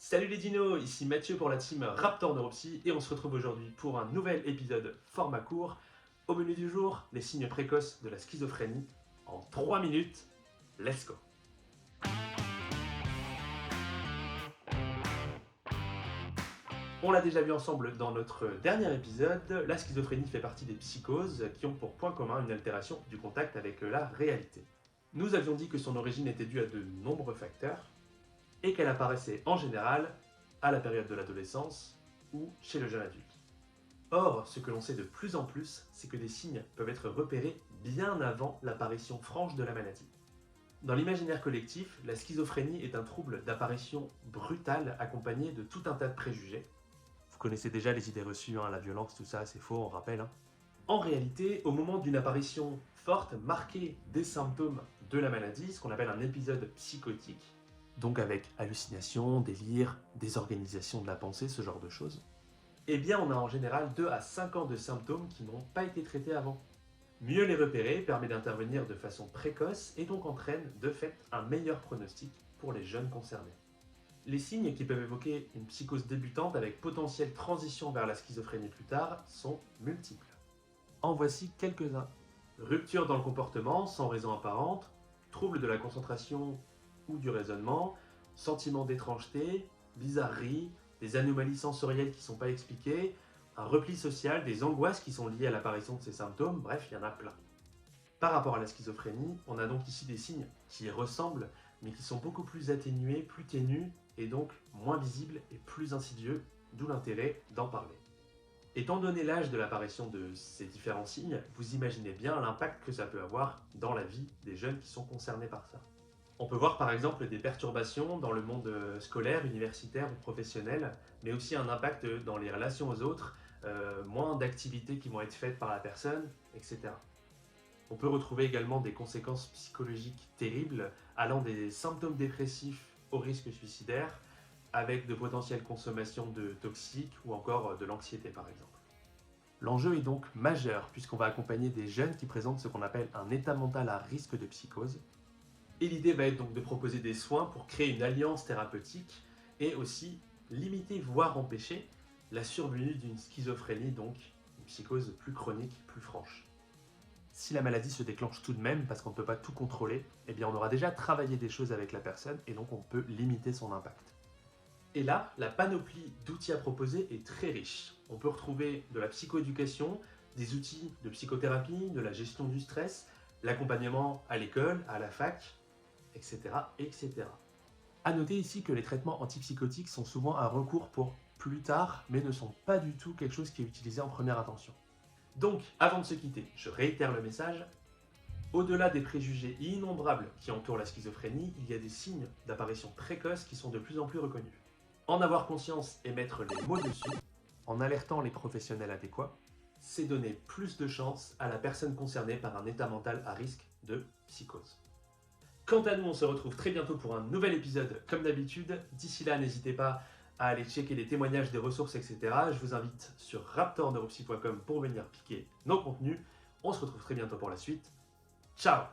Salut les dinos, ici Mathieu pour la team Raptor Neuropsy et on se retrouve aujourd'hui pour un nouvel épisode format court. Au menu du jour, les signes précoces de la schizophrénie en 3 minutes. Let's go! On l'a déjà vu ensemble dans notre dernier épisode, la schizophrénie fait partie des psychoses qui ont pour point commun une altération du contact avec la réalité. Nous avions dit que son origine était due à de nombreux facteurs et qu'elle apparaissait en général à la période de l'adolescence ou chez le jeune adulte. Or, ce que l'on sait de plus en plus, c'est que des signes peuvent être repérés bien avant l'apparition franche de la maladie. Dans l'imaginaire collectif, la schizophrénie est un trouble d'apparition brutale accompagné de tout un tas de préjugés. Vous connaissez déjà les idées reçues, la violence, tout ça, c'est faux, on rappelle. En réalité, au moment d'une apparition forte, marquée des symptômes de la maladie, ce qu'on appelle un épisode psychotique, donc avec hallucinations, délire, désorganisation de la pensée, ce genre de choses, eh bien on a en général 2 à 5 ans de symptômes qui n'ont pas été traités avant. Mieux les repérer permet d'intervenir de façon précoce et donc entraîne de fait un meilleur pronostic pour les jeunes concernés. Les signes qui peuvent évoquer une psychose débutante avec potentielle transition vers la schizophrénie plus tard sont multiples. En voici quelques-uns. Rupture dans le comportement sans raison apparente, trouble de la concentration ou du raisonnement, sentiment d'étrangeté, bizarrerie, des anomalies sensorielles qui ne sont pas expliquées, un repli social, des angoisses qui sont liées à l'apparition de ces symptômes, bref, il y en a plein. Par rapport à la schizophrénie, on a donc ici des signes qui y ressemblent, mais qui sont beaucoup plus atténués, plus ténus, et donc moins visibles et plus insidieux, d'où l'intérêt d'en parler. Étant donné l'âge de l'apparition de ces différents signes, vous imaginez bien l'impact que ça peut avoir dans la vie des jeunes qui sont concernés par ça. On peut voir par exemple des perturbations dans le monde scolaire, universitaire ou professionnel, mais aussi un impact dans les relations aux autres, moins d'activités qui vont être faites par la personne, etc. On peut retrouver également des conséquences psychologiques terribles, allant des symptômes dépressifs au risque suicidaire, avec de potentielles consommations de toxiques ou encore de l'anxiété par exemple. L'enjeu est donc majeur puisqu'on va accompagner des jeunes qui présentent ce qu'on appelle un état mental à risque de psychose. Et l'idée va être donc de proposer des soins pour créer une alliance thérapeutique et aussi limiter, voire empêcher, la survenue d'une schizophrénie, donc une psychose plus chronique, plus franche. Si la maladie se déclenche tout de même, parce qu'on ne peut pas tout contrôler, eh bien on aura déjà travaillé des choses avec la personne et donc on peut limiter son impact. Et là, la panoplie d'outils à proposer est très riche. On peut retrouver de la psychoéducation, des outils de psychothérapie, de la gestion du stress, l'accompagnement à l'école, à la fac, etc., etc. A noter ici que les traitements antipsychotiques sont souvent un recours pour plus tard, mais ne sont pas du tout quelque chose qui est utilisé en première intention. Donc, avant de se quitter, je réitère le message. Au-delà des préjugés innombrables qui entourent la schizophrénie, il y a des signes d'apparition précoce qui sont de plus en plus reconnus. En avoir conscience et mettre les mots dessus, en alertant les professionnels adéquats, c'est donner plus de chance à la personne concernée par un état mental à risque de psychose. Quant à nous, on se retrouve très bientôt pour un nouvel épisode comme d'habitude. D'ici là, n'hésitez pas à aller checker les témoignages, des ressources, etc. Je vous invite sur raptorneuropsy.com pour venir piquer nos contenus. On se retrouve très bientôt pour la suite. Ciao!